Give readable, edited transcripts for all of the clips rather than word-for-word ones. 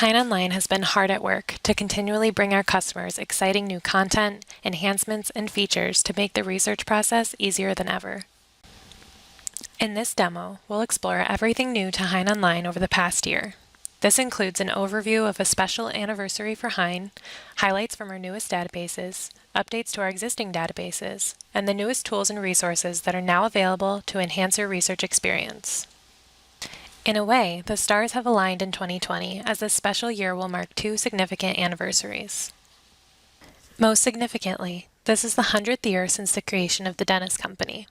HeinOnline has been hard at work to continually bring our customers exciting new content, enhancements, and features to make the research process easier than ever. In this demo, we'll explore everything new to HeinOnline over the past year. This includes an overview of a special anniversary for Hein, highlights from our newest databases, updates to our existing databases, and the newest tools and resources that are now available to enhance your research experience. In a way, the stars have aligned in 2020 as this special year will mark two significant anniversaries. Most significantly, this is the 100th year since the creation of the Dennis Company.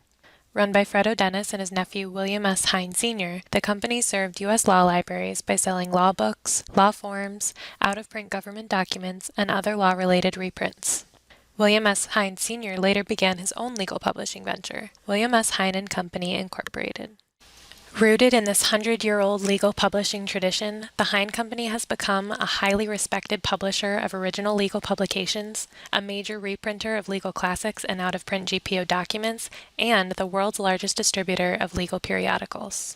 Run by Fredo Dennis and his nephew William S. Hein Sr., the company served U.S. law libraries by selling law books, law forms, out-of-print government documents, and other law-related reprints. William S. Hein Sr. later began his own legal publishing venture, William S. Hein and Company, Incorporated. Rooted in this 100-year-old legal publishing tradition, the Hein Company has become a highly respected publisher of original legal publications, a major reprinter of legal classics and out-of-print GPO documents, and the world's largest distributor of legal periodicals.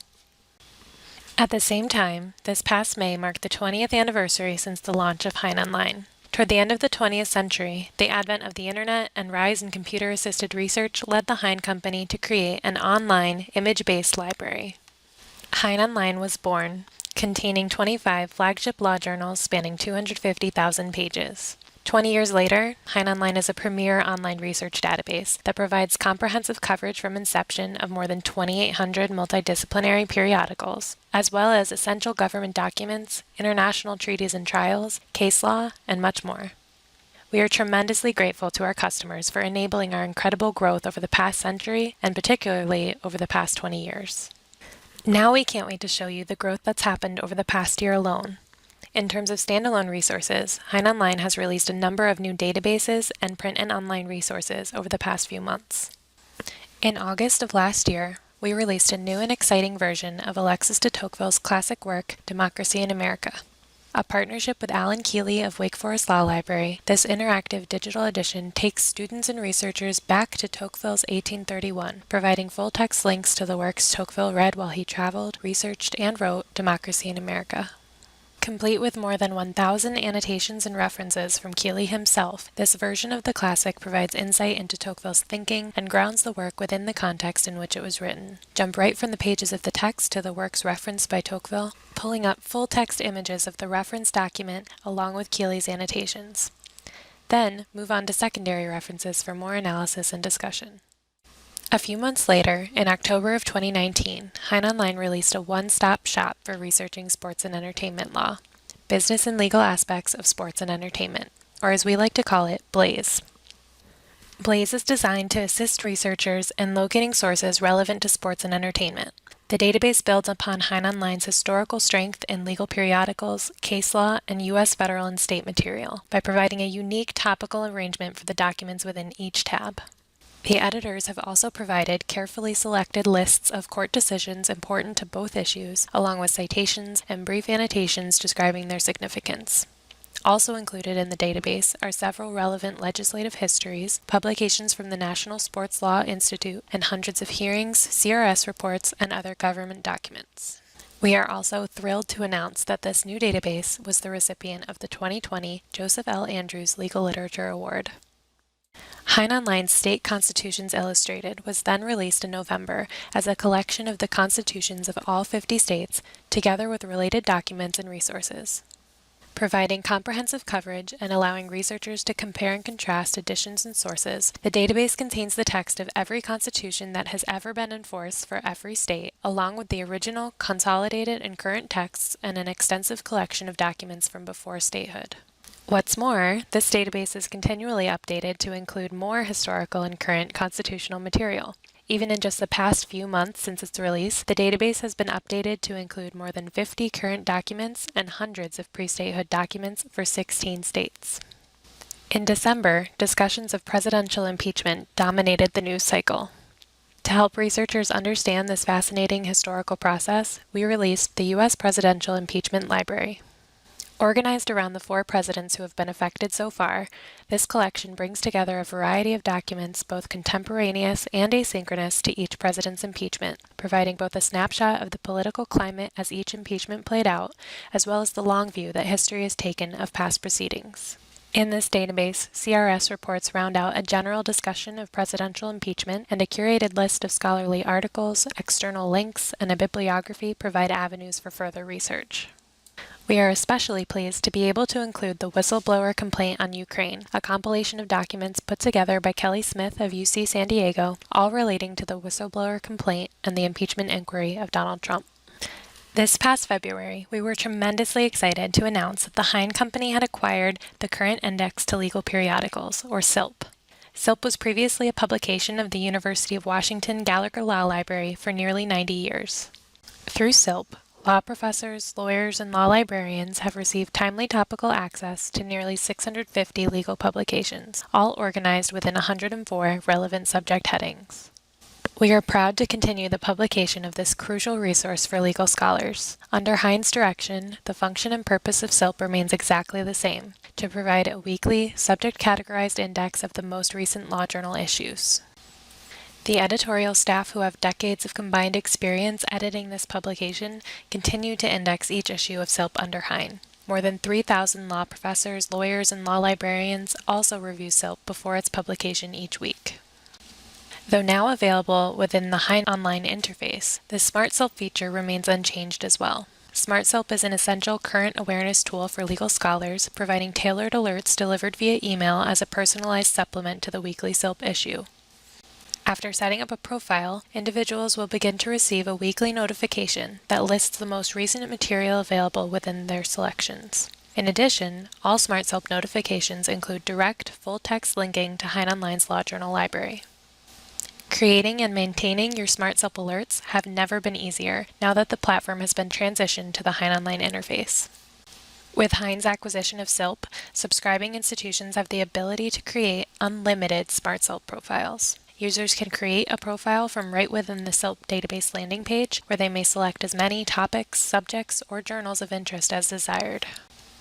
At the same time, this past May marked the 20th anniversary since the launch of HeinOnline. Toward the end of the 20th century, the advent of the internet and rise in computer-assisted research led the Hein Company to create an online, image-based library. HeinOnline was born, containing 25 flagship law journals spanning 250,000 pages. 20 years later, HeinOnline is a premier online research database that provides comprehensive coverage from inception of more than 2,800 multidisciplinary periodicals, as well as essential government documents, international treaties and trials, case law, and much more. We are tremendously grateful to our customers for enabling our incredible growth over the past century, and particularly over the past 20 years. Now we can't wait to show you the growth that's happened over the past year alone. In terms of standalone resources, HeinOnline has released a number of new databases and print and online resources over the past few months. In August of last year, we released a new and exciting version of Alexis de Tocqueville's classic work, Democracy in America. A partnership with Alan Keeley of Wake Forest Law Library, this interactive digital edition takes students and researchers back to Tocqueville's 1831, providing full-text links to the works Tocqueville read while he traveled, researched, and wrote Democracy in America. Complete with more than 1,000 annotations and references from Keeley himself, this version of the classic provides insight into Tocqueville's thinking and grounds the work within the context in which it was written. Jump right from the pages of the text to the works referenced by Tocqueville, pulling up full-text images of the reference document along with Keeley's annotations. Then, move on to secondary references for more analysis and discussion. A few months later, in October of 2019, HeinOnline released a one-stop shop for researching sports and entertainment law, Business and Legal Aspects of Sports and Entertainment, or as we like to call it, BLAZE. BLAZE is designed to assist researchers in locating sources relevant to sports and entertainment. The database builds upon HeinOnline's historical strength in legal periodicals, case law, and U.S. federal and state material by providing a unique topical arrangement for the documents within each tab. The editors have also provided carefully selected lists of court decisions important to both issues, along with citations and brief annotations describing their significance. Also included in the database are several relevant legislative histories, publications from the National Sports Law Institute, and hundreds of hearings, CRS reports, and other government documents. We are also thrilled to announce that this new database was the recipient of the 2020 Joseph L. Andrews Legal Literature Award. HeinOnline's State Constitutions Illustrated was then released in November as a collection of the constitutions of all 50 states, together with related documents and resources. Providing comprehensive coverage and allowing researchers to compare and contrast editions and sources, the database contains the text of every constitution that has ever been enforced for every state, along with the original, consolidated, and current texts and an extensive collection of documents from before statehood. What's more, this database is continually updated to include more historical and current constitutional material. Even in just the past few months since its release, the database has been updated to include more than 50 current documents and hundreds of pre-statehood documents for 16 states. In December, discussions of presidential impeachment dominated the news cycle. To help researchers understand this fascinating historical process, we released the U.S. Presidential Impeachment Library. Organized around the 4 presidents who have been affected so far, this collection brings together a variety of documents both contemporaneous and asynchronous to each president's impeachment, providing both a snapshot of the political climate as each impeachment played out, as well as the long view that history has taken of past proceedings. In this database, CRS reports round out a general discussion of presidential impeachment, and a curated list of scholarly articles, external links, and a bibliography provide avenues for further research. We are especially pleased to be able to include the Whistleblower Complaint on Ukraine, a compilation of documents put together by Kelly Smith of UC San Diego, all relating to the whistleblower complaint and the impeachment inquiry of Donald Trump. This past February, we were tremendously excited to announce that the Hein Company had acquired the Current Index to Legal Periodicals, or CILP. CILP was previously a publication of the University of Washington Gallagher Law Library for nearly 90 years. Through CILP, law professors, lawyers, and law librarians have received timely topical access to nearly 650 legal publications, all organized within 104 relevant subject headings. We are proud to continue the publication of this crucial resource for legal scholars. Under Hein's direction, the function and purpose of CILP remains exactly the same, to provide a weekly, subject-categorized index of the most recent law journal issues. The editorial staff who have decades of combined experience editing this publication continue to index each issue of CILP under Hein. More than 3,000 law professors, lawyers, and law librarians also review CILP before its publication each week. Though now available within the HeinOnline interface, the Smart CILP feature remains unchanged as well. Smart CILP is an essential current awareness tool for legal scholars, providing tailored alerts delivered via email as a personalized supplement to the weekly CILP issue. After setting up a profile, individuals will begin to receive a weekly notification that lists the most recent material available within their selections. In addition, all Smart CILP notifications include direct, full-text linking to HeinOnline's Law Journal library. Creating and maintaining your Smart CILP alerts have never been easier now that the platform has been transitioned to the HeinOnline interface. With Hein's acquisition of CILP, subscribing institutions have the ability to create unlimited Smart CILP profiles. Users can create a profile from right within the CILP database landing page, where they may select as many topics, subjects, or journals of interest as desired.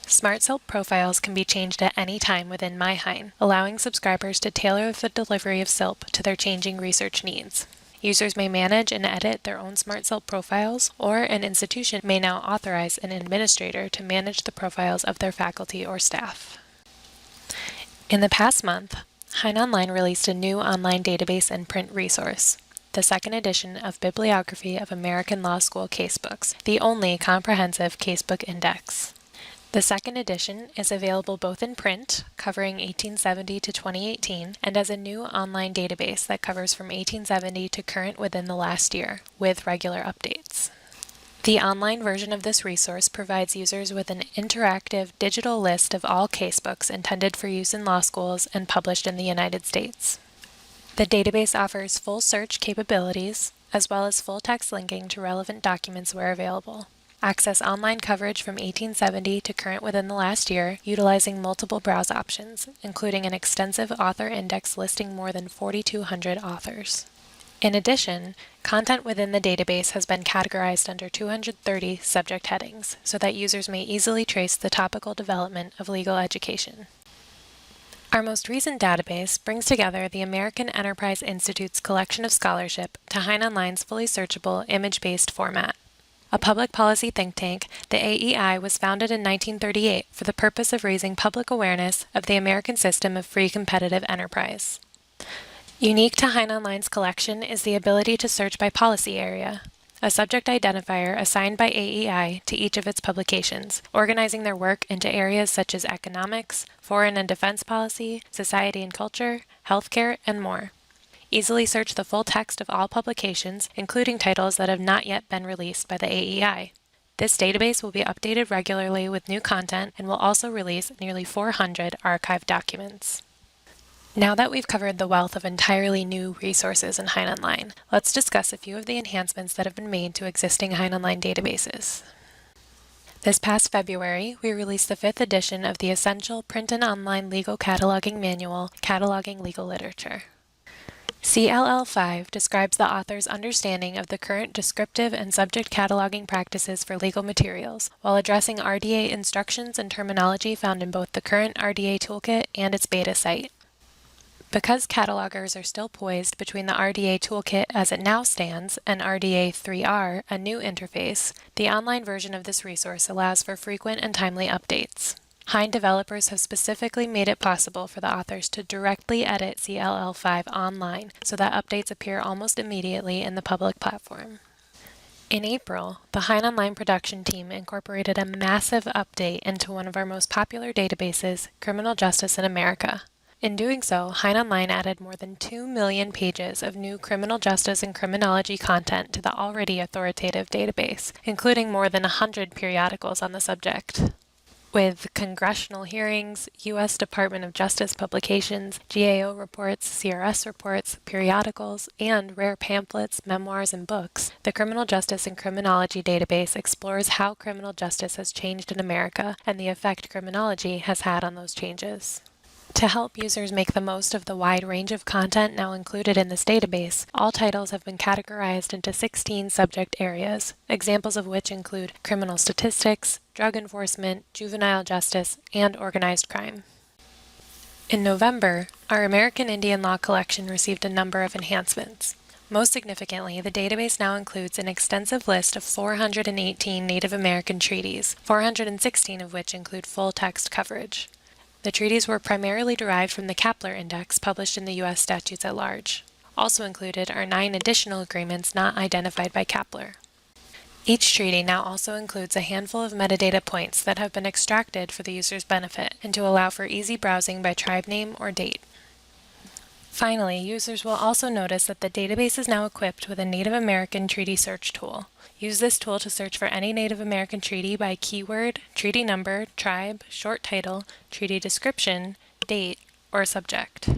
Smart CILP profiles can be changed at any time within MyHein, allowing subscribers to tailor the delivery of CILP to their changing research needs. Users may manage and edit their own Smart CILP profiles, or an institution may now authorize an administrator to manage the profiles of their faculty or staff. In the past month, HeinOnline released a new online database and print resource, the second edition of Bibliography of American Law School Casebooks, the only comprehensive casebook index. The second edition is available both in print, covering 1870 to 2018, and as a new online database that covers from 1870 to current within the last year, with regular updates. The online version of this resource provides users with an interactive digital list of all casebooks intended for use in law schools and published in the United States. The database offers full search capabilities, as well as full text linking to relevant documents where available. Access online coverage from 1870 to current within the last year, utilizing multiple browse options, including an extensive author index listing more than 4,200 authors. In addition, content within the database has been categorized under 230 subject headings, so that users may easily trace the topical development of legal education. Our most recent database brings together the American Enterprise Institute's collection of scholarship to HeinOnline's fully searchable, image-based format. A public policy think tank, the AEI was founded in 1938 for the purpose of raising public awareness of the American system of free competitive enterprise. Unique to HeinOnline's collection is the ability to search by policy area, a subject identifier assigned by AEI to each of its publications, organizing their work into areas such as economics, foreign and defense policy, society and culture, healthcare, and more. Easily search the full text of all publications, including titles that have not yet been released by the AEI. This database will be updated regularly with new content and will also release nearly 400 archived documents. Now that we've covered the wealth of entirely new resources in HeinOnline, let's discuss a few of the enhancements that have been made to existing HeinOnline databases. This past February, we released the 5th edition of the essential print and online legal cataloging manual, Cataloging Legal Literature. CLL5 describes the author's understanding of the current descriptive and subject cataloging practices for legal materials, while addressing RDA instructions and terminology found in both the current RDA toolkit and its beta site. Because catalogers are still poised between the RDA toolkit as it now stands and RDA 3R, a new interface, the online version of this resource allows for frequent and timely updates. Hein developers have specifically made it possible for the authors to directly edit CLL5 online so that updates appear almost immediately in the public platform. In April, the HeinOnline production team incorporated a massive update into one of our most popular databases, Criminal Justice in America. In doing so, HeinOnline added more than 2 million pages of new criminal justice and criminology content to the already authoritative database, including more than 100 periodicals on the subject. With congressional hearings, U.S. Department of Justice publications, GAO reports, CRS reports, periodicals, and rare pamphlets, memoirs, and books, the Criminal Justice and Criminology database explores how criminal justice has changed in America and the effect criminology has had on those changes. To help users make the most of the wide range of content now included in this database, all titles have been categorized into 16 subject areas, examples of which include criminal statistics, drug enforcement, juvenile justice, and organized crime. In November, our American Indian Law collection received a number of enhancements. Most significantly, the database now includes an extensive list of 418 Native American treaties, 416 of which include full-text coverage. The treaties were primarily derived from the Kapler Index published in the U.S. Statutes at Large. Also included are 9 additional agreements not identified by Kapler. Each treaty now also includes a handful of metadata points that have been extracted for the user's benefit and to allow for easy browsing by tribe name or date. Finally, users will also notice that the database is now equipped with a Native American treaty search tool. Use this tool to search for any Native American treaty by keyword, treaty number, tribe, short title, treaty description, date, or subject.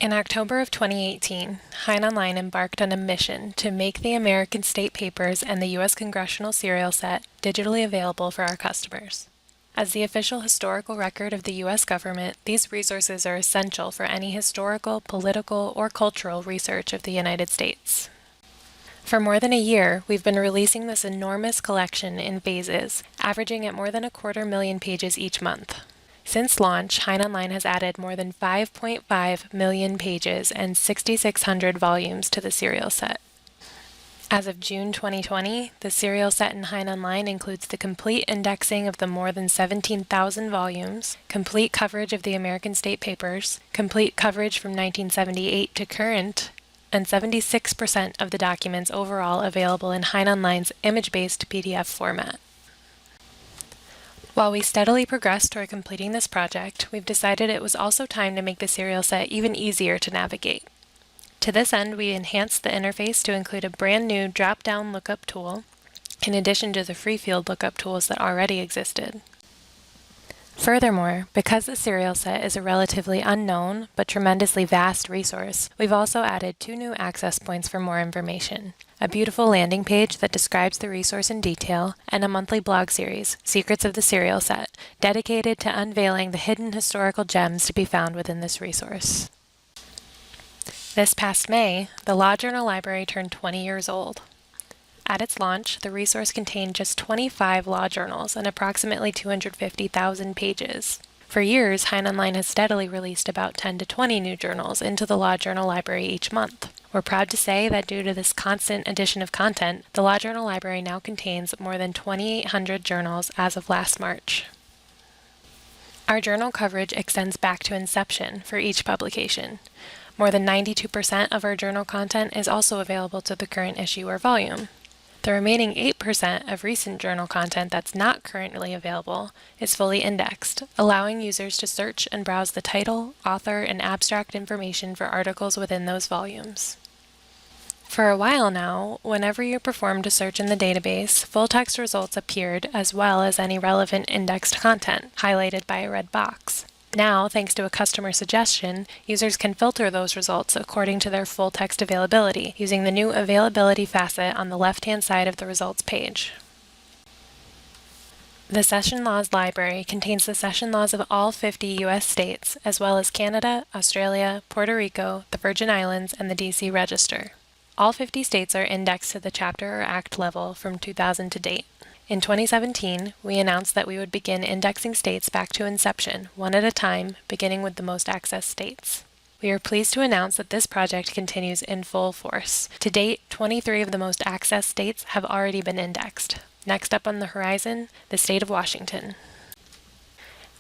In October of 2018, HeinOnline embarked on a mission to make the American State Papers and the U.S. Congressional Serial Set digitally available for our customers. As the official historical record of the U.S. government, these resources are essential for any historical, political, or cultural research of the United States. For more than a year, we've been releasing this enormous collection in phases, averaging at more than 250,000 pages each month. Since launch, HeinOnline has added more than 5.5 million pages and 6,600 volumes to the serial set. As of June 2020, the serial set in HeinOnline includes the complete indexing of the more than 17,000 volumes, complete coverage of the American State Papers, complete coverage from 1978 to current, and 76% of the documents overall available in HeinOnline's image-based PDF format. While we steadily progress toward completing this project, we've decided it was also time to make the serial set even easier to navigate. To this end, we enhanced the interface to include a brand new drop-down lookup tool, in addition to the free field lookup tools that already existed. Furthermore, because the serial set is a relatively unknown but tremendously vast resource, we've also added 2 new access points for more information: a beautiful landing page that describes the resource in detail, and a monthly blog series, Secrets of the Serial Set, dedicated to unveiling the hidden historical gems to be found within this resource. This past May, the Law Journal Library turned 20 years old. At its launch, the resource contained just 25 law journals and approximately 250,000 pages. For years, HeinOnline has steadily released about 10 to 20 new journals into the Law Journal Library each month. We're proud to say that due to this constant addition of content, the Law Journal Library now contains more than 2,800 journals as of last March. Our journal coverage extends back to inception for each publication. More than 92% of our journal content is also available to the current issue or volume. The remaining 8% of recent journal content that's not currently available is fully indexed, allowing users to search and browse the title, author, and abstract information for articles within those volumes. For a while now, whenever you performed a search in the database, full-text results appeared as well as any relevant indexed content, highlighted by a red box. Now, thanks to a customer suggestion, users can filter those results according to their full-text availability using the new availability facet on the left-hand side of the results page. The Session Laws Library contains the session laws of all 50 U.S. states, as well as Canada, Australia, Puerto Rico, the Virgin Islands, and the D.C. Register. All 50 states are indexed to the chapter or act level from 2000 to date. In 2017, we announced that we would begin indexing states back to inception, one at a time, beginning with the most accessed states. We are pleased to announce that this project continues in full force. To date, 23 of the most accessed states have already been indexed. Next up on the horizon, the state of Washington.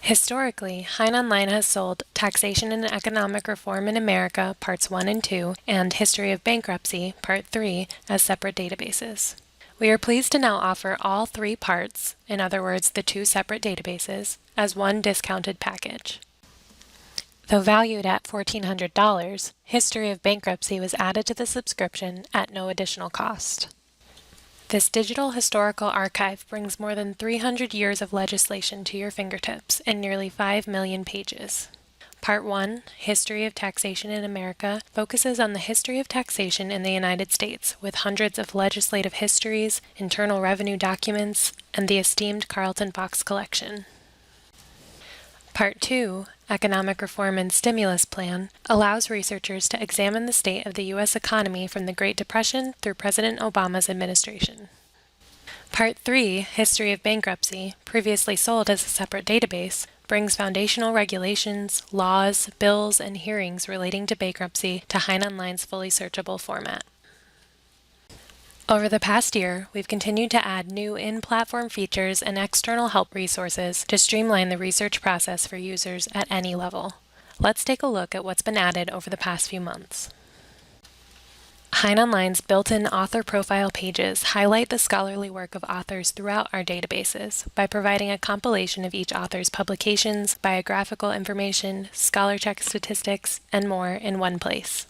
Historically, HeinOnline has sold Taxation and Economic Reform in America, Parts 1 and 2, and History of Bankruptcy, Part 3, as separate databases. We are pleased to now offer all three parts, in other words, the two separate databases, as one discounted package. Though valued at $1,400, History of Bankruptcy was added to the subscription at no additional cost. This digital historical archive brings more than 300 years of legislation to your fingertips in nearly 5 million pages. Part 1, History of Taxation in America, focuses on the history of taxation in the United States, with hundreds of legislative histories, internal revenue documents, and the esteemed Carlton Fox collection. Part 2, Economic Reform and Stimulus Plan, allows researchers to examine the state of the U.S. economy from the Great Depression through President Obama's administration. Part 3, History of Bankruptcy, previously sold as a separate database, brings foundational regulations, laws, bills, and hearings relating to bankruptcy to HeinOnline's fully searchable format. Over the past year, we've continued to add new in-platform features and external help resources to streamline the research process for users at any level. Let's take a look at what's been added over the past few months. HeinOnline's built-in author profile pages highlight the scholarly work of authors throughout our databases by providing a compilation of each author's publications, biographical information, scholar check statistics, and more in one place.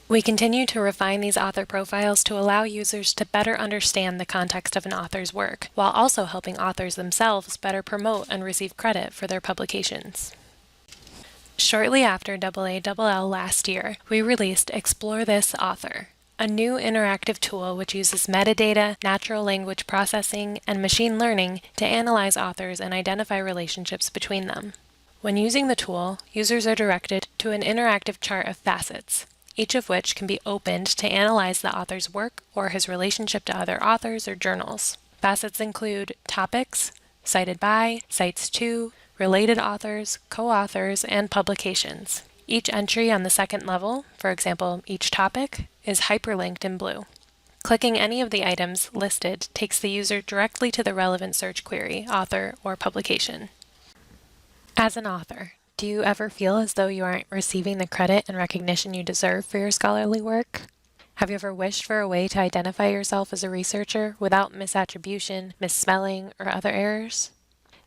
We continue to refine these author profiles to allow users to better understand the context of an author's work, while also helping authors themselves better promote and receive credit for their publications. Shortly after AALL last year, we released Explore This Author, a new interactive tool which uses metadata, natural language processing, and machine learning to analyze authors and identify relationships between them. When using the tool, users are directed to an interactive chart of facets, each of which can be opened to analyze the author's work or his relationship to other authors or journals. Facets include topics, cited by, cites to, related authors, co-authors, and publications. Each entry on the second level, for example, each topic, is hyperlinked in blue. Clicking any of the items listed takes the user directly to the relevant search query, author, or publication. As an author, do you ever feel as though you aren't receiving the credit and recognition you deserve for your scholarly work? Have you ever wished for a way to identify yourself as a researcher without misattribution, misspelling, or other errors?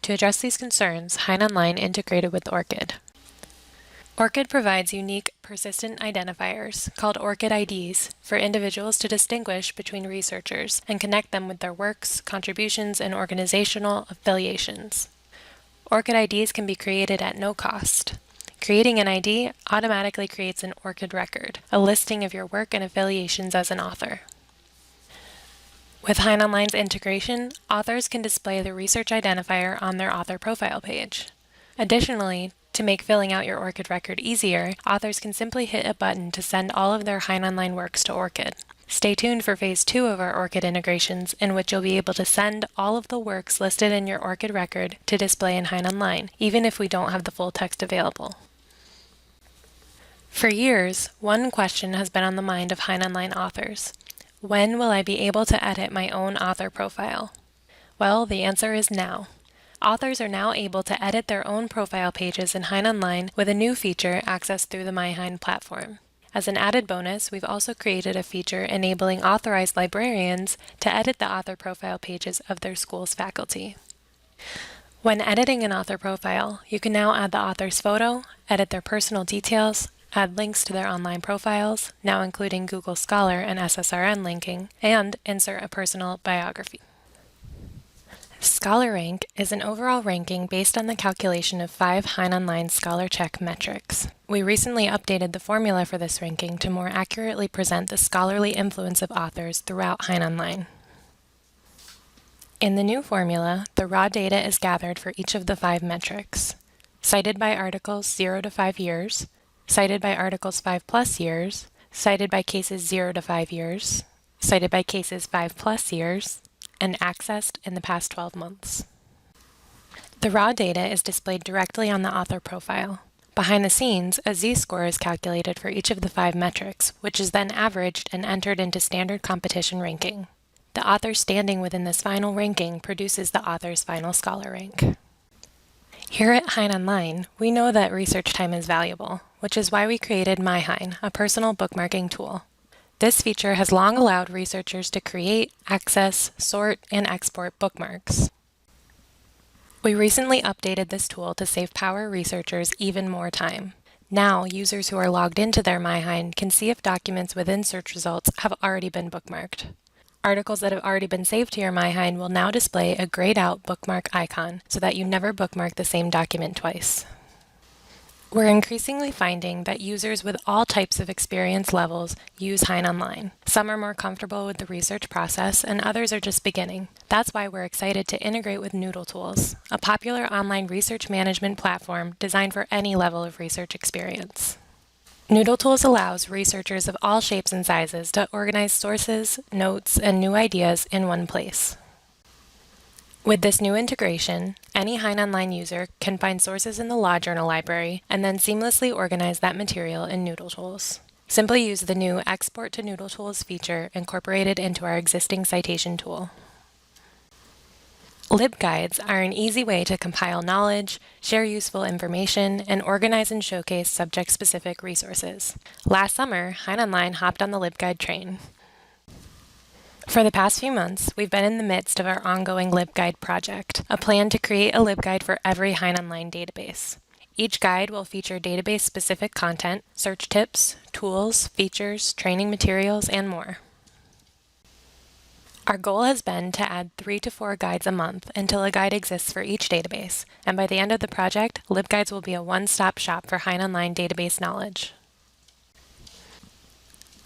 To address these concerns, HeinOnline integrated with ORCID. ORCID provides unique, persistent identifiers, called ORCID IDs, for individuals to distinguish between researchers and connect them with their works, contributions, and organizational affiliations. ORCID IDs can be created at no cost. Creating an ID automatically creates an ORCID record, a listing of your work and affiliations as an author. With HeinOnline's integration, authors can display the research identifier on their author profile page. Additionally, to make filling out your ORCID record easier, authors can simply hit a button to send all of their HeinOnline works to ORCID. Stay tuned for Phase 2 of our ORCID integrations, in which you'll be able to send all of the works listed in your ORCID record to display in HeinOnline, even if we don't have the full text available. For years, one question has been on the mind of HeinOnline authors. When will I be able to edit my own author profile? Well, the answer is now. Authors are now able to edit their own profile pages in HeinOnline with a new feature accessed through the MyHein platform. As an added bonus, we've also created a feature enabling authorized librarians to edit the author profile pages of their school's faculty. When editing an author profile, you can now add the author's photo, edit their personal details, add links to their online profiles, now including Google Scholar and SSRN linking, and insert a personal biography. Scholar Rank is an overall ranking based on the calculation of 5 HeinOnline Scholar Check metrics. We recently updated the formula for this ranking to more accurately present the scholarly influence of authors throughout HeinOnline. In the new formula, the raw data is gathered for each of the 5 metrics: cited by articles 0 to 5 years, cited by articles 5+ years, cited by cases 0 to 5 years, cited by cases 5+ years, and accessed in the past 12 months. The raw data is displayed directly on the author profile. Behind the scenes, a z-score is calculated for each of the 5 metrics, which is then averaged and entered into standard competition ranking. The author's standing within this final ranking produces the author's final scholar rank. Here at HeinOnline, we know that research time is valuable, which is why we created MyHein, a personal bookmarking tool. This feature has long allowed researchers to create, access, sort, and export bookmarks. We recently updated this tool to save power researchers even more time. Now, users who are logged into their MyHein can see if documents within search results have already been bookmarked. Articles that have already been saved to your MyHein will now display a grayed out bookmark icon so that you never bookmark the same document twice. We're increasingly finding that users with all types of experience levels use HeinOnline. Some are more comfortable with the research process, and others are just beginning. That's why we're excited to integrate with Noodle Tools, a popular online research management platform designed for any level of research experience. Noodle Tools allows researchers of all shapes and sizes to organize sources, notes, and new ideas in one place. With this new integration, any HeinOnline user can find sources in the Law Journal library and then seamlessly organize that material in Noodle Tools. Simply use the new Export to Noodle Tools feature incorporated into our existing citation tool. LibGuides are an easy way to compile knowledge, share useful information, and organize and showcase subject-specific resources. Last summer, HeinOnline hopped on the LibGuide train. For the past few months, we've been in the midst of our ongoing LibGuide project, a plan to create a LibGuide for every HeinOnline database. Each guide will feature database-specific content, search tips, tools, features, training materials, and more. Our goal has been to add 3 to 4 guides a month until a guide exists for each database, and by the end of the project, LibGuides will be a one-stop shop for HeinOnline database knowledge.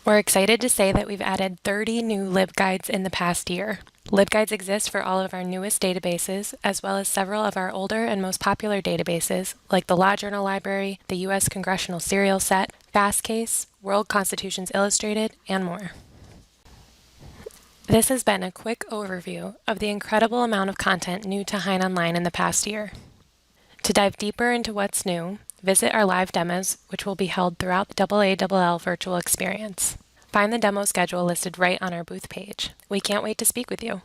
We're excited to say that we've added 30 new LibGuides in the past year. LibGuides exist for all of our newest databases, as well as several of our older and most popular databases, like the Law Journal Library, the U.S. Congressional Serial Set, FastCase, World Constitutions Illustrated, and more. This has been a quick overview of the incredible amount of content new to HeinOnline in the past year. To dive deeper into what's new, visit our live demos, which will be held throughout the AALL Virtual Experience. Find the demo schedule listed right on our booth page. We can't wait to speak with you.